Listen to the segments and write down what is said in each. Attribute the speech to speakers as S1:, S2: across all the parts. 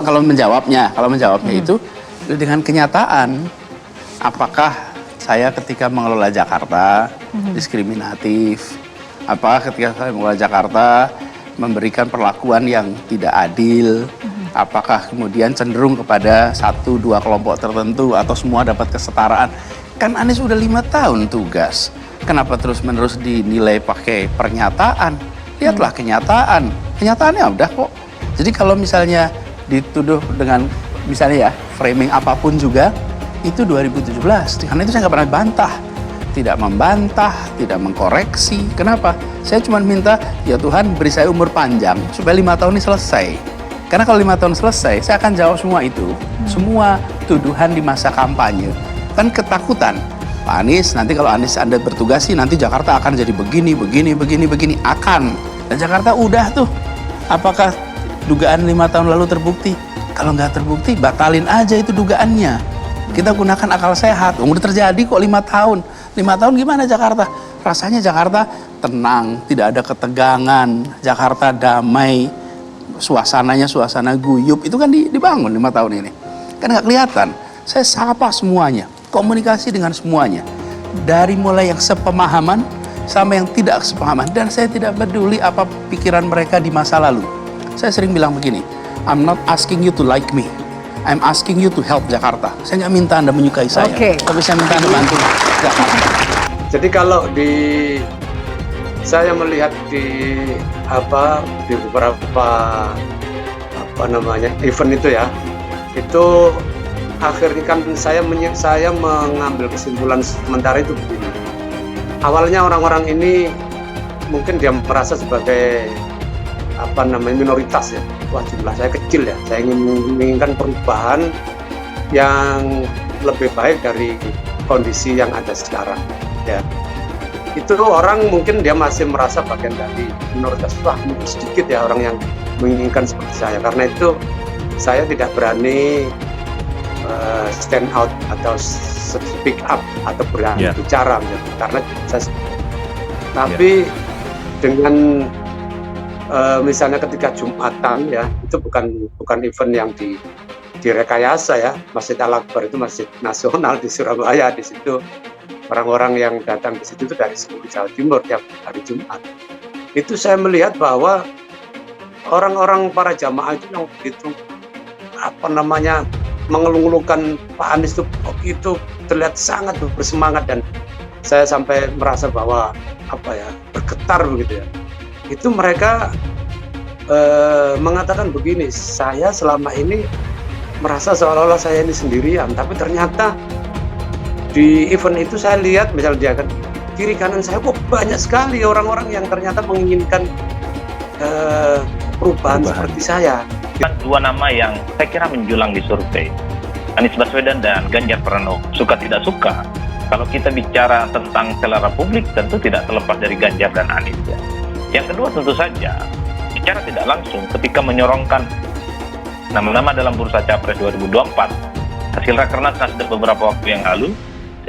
S1: Kalau menjawabnya itu dengan kenyataan, apakah saya ketika mengelola Jakarta diskriminatif, apakah ketika saya mengelola Jakarta memberikan perlakuan yang tidak adil, apakah kemudian cenderung kepada 1-2 kelompok tertentu atau semua dapat kesetaraan. Kan Anies udah 5 tahun tugas, kenapa terus-menerus dinilai pakai pernyataan? Lihatlah kenyataan, kenyataannya udah kok. Jadi kalau misalnya dituduh dengan misalnya ya framing apapun juga, itu 2017, karena itu saya nggak pernah bantah, tidak membantah, tidak mengkoreksi. Kenapa? Saya cuma minta, ya Tuhan beri saya umur panjang supaya 5 tahun ini selesai. Karena kalau 5 tahun selesai, saya akan jawab semua itu, semua tuduhan di masa kampanye. Kan ketakutan, Pak Anies, nanti kalau Anda bertugas sih, nanti Jakarta akan jadi begini, akan. Dan Jakarta udah tuh, apakah dugaan 5 tahun lalu terbukti? Kalau nggak terbukti, batalin aja itu dugaannya. Kita gunakan akal sehat. Udah terjadi kok 5 tahun. 5 tahun gimana Jakarta? Rasanya Jakarta tenang, tidak ada ketegangan. Jakarta damai, suasananya suasana guyup. Itu kan dibangun 5 tahun ini. Kan nggak kelihatan. Saya sapa semuanya, komunikasi dengan semuanya. Dari mulai yang sepemahaman sama yang tidak sepemahaman. Dan saya tidak peduli apa pikiran mereka di masa lalu. Saya sering bilang begini, I'm not asking you to like me, I'm asking you to help Jakarta. Saya nggak minta Anda menyukai saya, tapi saya minta Anda bantu Jakarta.
S2: Jadi kalau saya melihat di beberapa event itu ya, itu akhirnya kan saya mengambil kesimpulan sementara itu begini. Awalnya orang-orang ini mungkin dia merasa sebagai minoritas ya. Wah, jumlah saya kecil ya. Saya menginginkan perubahan yang lebih baik dari kondisi yang ada sekarang ya. Itu orang mungkin dia masih merasa bagian dari minoritas. Wah, mungkin sedikit ya orang yang menginginkan seperti saya. Karena itu saya tidak berani stand out atau speak up atau berani bicara karena saya tapi dengan misalnya ketika Jumatan ya, itu bukan event yang direkayasa ya. Masjid Al-Akbar itu masjid nasional di Surabaya. Di situ orang-orang yang datang ke situ itu dari seluruh Jawa Timur tiap hari Jumat. Itu saya melihat bahwa orang-orang para jamaah itu yang begitu mengeluh-ngeluhkan Pak Anies itu begitu terlihat sangat bersemangat, dan saya sampai merasa bahwa bergetar begitu ya. Itu mereka mengatakan begini, saya selama ini merasa seolah-olah saya ini sendirian, tapi ternyata di event itu saya lihat misalnya dia kan kiri kanan saya kok banyak sekali orang-orang yang ternyata menginginkan perubahan seperti saya.
S3: Dua nama yang saya kira menjulang di survei, Anies Baswedan dan Ganjar Pranowo. Suka tidak suka, kalau kita bicara tentang selera publik tentu tidak terlepas dari Ganjar dan Anies ya. Yang kedua tentu saja secara tidak langsung ketika menyorongkan nama-nama dalam bursa Capres 2024, hasil Rakernas Nasdem beberapa waktu yang lalu,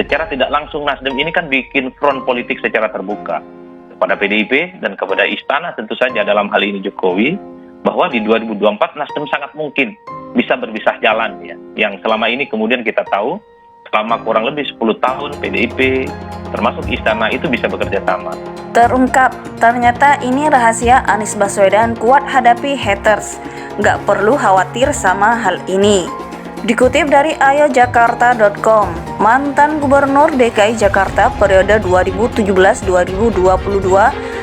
S3: secara tidak langsung Nasdem ini kan bikin front politik secara terbuka kepada PDIP dan kepada Istana tentu saja dalam hal ini Jokowi, bahwa di 2024 Nasdem sangat mungkin bisa berpisah jalan ya. Yang selama ini kemudian kita tahu selama kurang lebih 10 tahun PDIP termasuk Istana itu bisa bekerja sama.
S4: Terungkap, ternyata ini rahasia Anies Baswedan kuat hadapi haters. Nggak perlu khawatir sama hal ini. Dikutip dari ayojakarta.com, mantan Gubernur DKI Jakarta periode 2017-2022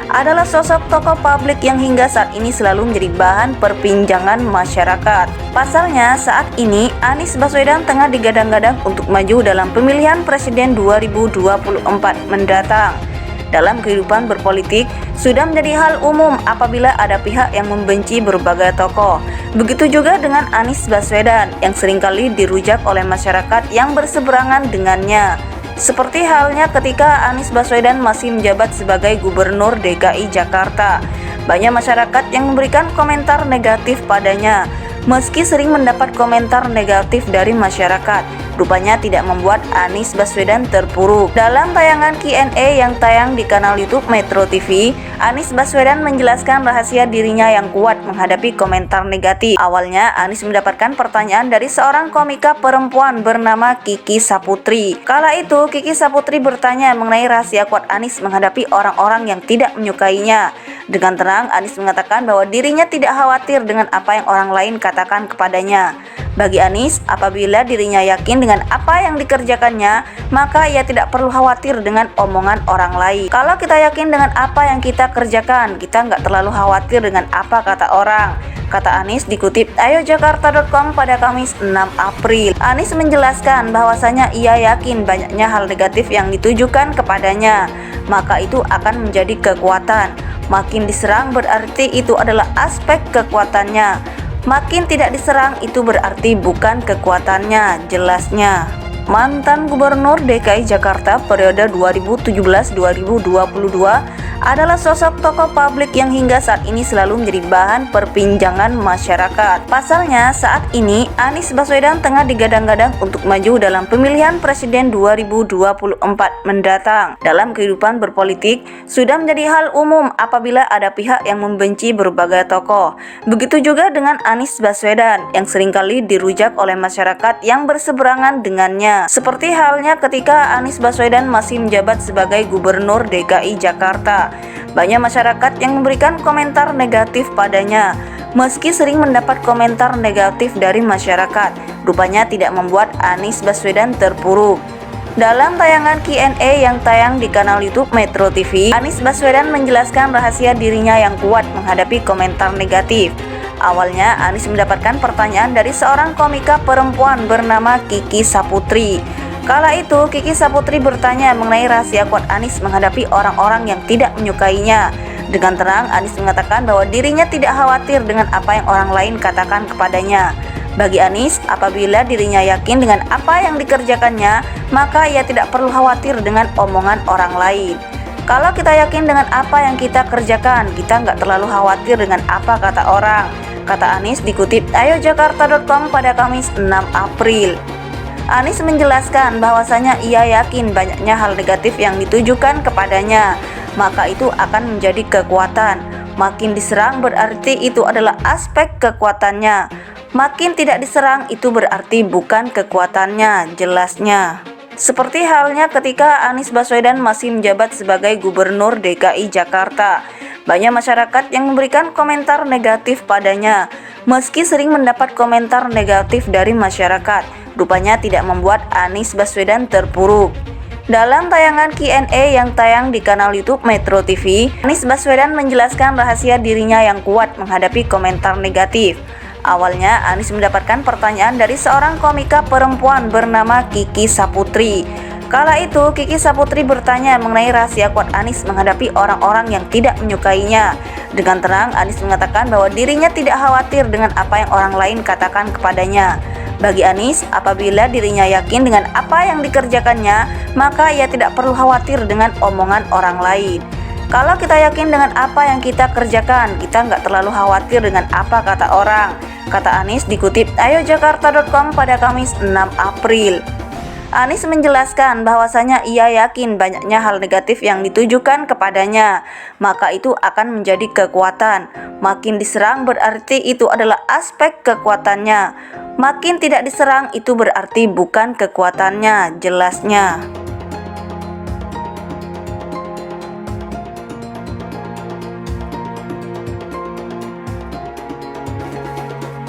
S4: adalah sosok tokoh publik yang hingga saat ini selalu menjadi bahan perbincangan masyarakat. Pasalnya, saat ini Anies Baswedan tengah digadang-gadang untuk maju dalam pemilihan presiden 2024 mendatang. Dalam kehidupan berpolitik, sudah menjadi hal umum apabila ada pihak yang membenci berbagai tokoh. Begitu juga dengan Anies Baswedan yang seringkali dirujak oleh masyarakat yang berseberangan dengannya. Seperti halnya ketika Anies Baswedan masih menjabat sebagai Gubernur DKI Jakarta. Banyak masyarakat yang memberikan komentar negatif padanya. Meski sering mendapat komentar negatif dari masyarakat, rupanya tidak membuat Anies Baswedan terpuruk. Dalam tayangan Q&A yang tayang di kanal YouTube Metro TV, Anies Baswedan menjelaskan rahasia dirinya yang kuat menghadapi komentar negatif. Awalnya, Anies mendapatkan pertanyaan dari seorang komika perempuan bernama Kiki Saputri. Kala itu, Kiki Saputri bertanya mengenai rahasia kuat Anies menghadapi orang-orang yang tidak menyukainya. Dengan tenang, Anies mengatakan bahwa dirinya tidak khawatir dengan apa yang orang lain katakan kepadanya. Bagi Anies, apabila dirinya yakin dengan apa yang dikerjakannya, maka ia tidak perlu khawatir dengan omongan orang lain. Kalau kita yakin dengan apa yang kita kerjakan, kita nggak terlalu khawatir dengan apa kata orang, kata Anies dikutip ayojakarta.com pada Kamis 6 April. Anies menjelaskan bahwasanya ia yakin banyaknya hal negatif yang ditujukan kepadanya, maka itu akan menjadi kekuatan. Makin diserang berarti itu adalah aspek kekuatannya. Makin tidak diserang itu berarti bukan kekuatannya, jelasnya. Mantan Gubernur DKI Jakarta periode 2017-2022 adalah sosok tokoh publik yang hingga saat ini selalu menjadi bahan perbincangan masyarakat. Pasalnya, saat ini Anies Baswedan tengah digadang-gadang untuk maju dalam pemilihan presiden 2024 mendatang. Dalam kehidupan berpolitik, sudah menjadi hal umum apabila ada pihak yang membenci berbagai tokoh. Begitu juga dengan Anies Baswedan yang seringkali dirujak oleh masyarakat yang berseberangan dengannya. Seperti halnya ketika Anies Baswedan masih menjabat sebagai Gubernur DKI Jakarta. Banyak masyarakat yang memberikan komentar negatif padanya. Meski sering mendapat komentar negatif dari masyarakat, rupanya tidak membuat Anies Baswedan terpuruk. Dalam tayangan Q&A yang tayang di kanal YouTube Metro TV, Anies Baswedan menjelaskan rahasia dirinya yang kuat menghadapi komentar negatif. Awalnya, Anies mendapatkan pertanyaan dari seorang komika perempuan bernama Kiki Saputri. Kala itu, Kiki Saputri bertanya mengenai rahasia kuat Anies menghadapi orang-orang yang tidak menyukainya. Dengan tenang, Anies mengatakan bahwa dirinya tidak khawatir dengan apa yang orang lain katakan kepadanya. Bagi Anies, apabila dirinya yakin dengan apa yang dikerjakannya, maka ia tidak perlu khawatir dengan omongan orang lain. Kalau kita yakin dengan apa yang kita kerjakan, kita nggak terlalu khawatir dengan apa kata orang, kata Anies dikutip ayojakarta.com pada Kamis 6 April. Anies menjelaskan bahwasanya ia yakin banyaknya hal negatif yang ditujukan kepadanya, maka itu akan menjadi kekuatan. Makin diserang berarti itu adalah aspek kekuatannya. Makin tidak diserang itu berarti bukan kekuatannya, jelasnya. Seperti halnya ketika Anies Baswedan masih menjabat sebagai Gubernur DKI Jakarta. Banyak masyarakat yang memberikan komentar negatif padanya. Meski sering mendapat komentar negatif dari masyarakat, rupanya tidak membuat Anies Baswedan terpuruk. Dalam tayangan Q&A yang tayang di kanal YouTube Metro TV, Anies Baswedan menjelaskan rahasia dirinya yang kuat menghadapi komentar negatif. Awalnya, Anies mendapatkan pertanyaan dari seorang komika perempuan bernama Kiki Saputri. Kala itu, Kiki Saputri bertanya mengenai rahasia kuat Anies menghadapi orang-orang yang tidak menyukainya. Dengan tenang, Anies mengatakan bahwa dirinya tidak khawatir dengan apa yang orang lain katakan kepadanya. Bagi Anies, apabila dirinya yakin dengan apa yang dikerjakannya, maka ia tidak perlu khawatir dengan omongan orang lain. Kalau kita yakin dengan apa yang kita kerjakan, kita nggak terlalu khawatir dengan apa kata orang, kata Anies dikutip ayojakarta.com pada Kamis 6 April. Anies menjelaskan bahwasanya ia yakin banyaknya hal negatif yang ditujukan kepadanya, maka itu akan menjadi kekuatan. Makin diserang berarti itu adalah aspek kekuatannya. Makin tidak diserang itu berarti bukan kekuatannya, jelasnya.